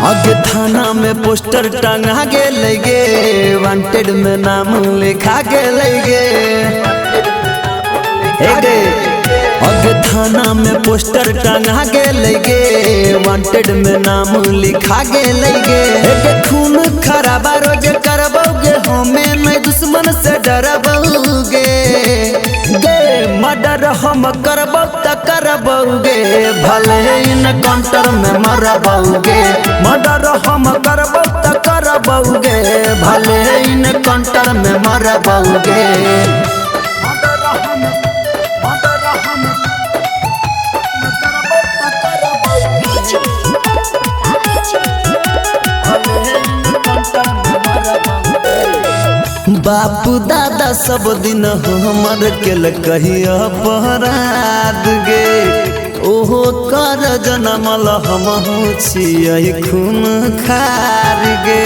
आगे थाना में पोस्टर टंगा गेले गे, वांटेड में नाम लिखा गेले गे। आगे थाना में पोस्टर टंगा गेले गे, वांटेड में नाम लिखा गेले गे। खून खराबा रोज करबोगे, हमें नहीं दुश्मन से डरबोगे। मर्डर हम करबो त करबोगे, भले इनकाउंटर में मरबोगे। मर्डर हम करबो त करबोगे, भले इनकाउंटर में मरबोगे। बापू दादा सब दिन हमर केल कहिया अपराध गे, ओहो कर जनमल हम छियै खून खार गे।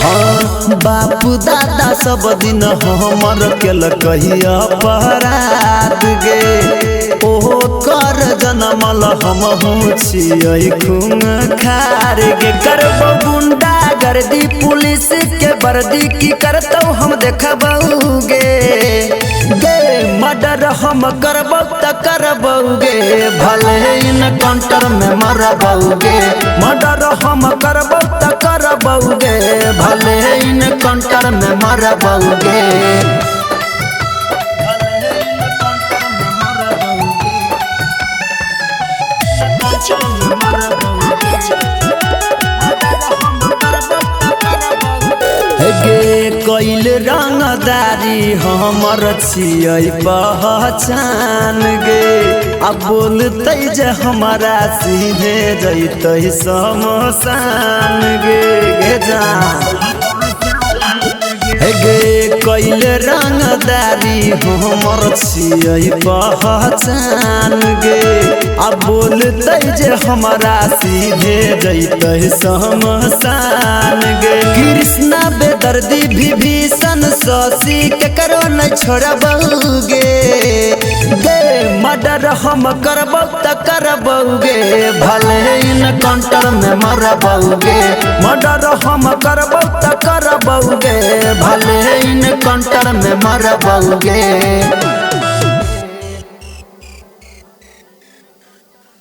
हाँ बापू दादा सब दिन हमर केल कहिया अपराध गे, ओहो कर जनमल हम छियै खून खार गे। करबो गुंडा गर्दी पुलिस के वर्दी की करतो हम देखबोगे। मर्डर हम करबो त करबोगे, भले इनकाउंटर में मरबोगे। मर्डर हम करबो त करबोगे, भले इनकाउंटर में मरबोगे। कैल रंगदारी हमर छियै पहचान गे, अब बोलते जे हमारा सीधे जैते शमशान गे जान। कैल रंगदारी हमर छियै पहचान गे, अब बोलते जे हमारा सीधे जैते शमशान गे। कृष्णा बेदर्दी विभीषण शशि केकरो न छोड़बोगे। मर्डर हम करबो त करबोगे, भले इनकाउंटर में मरबोगे। मर्डर हम करबो त करबोगे, भले इनकाउंटर में मरबोगे।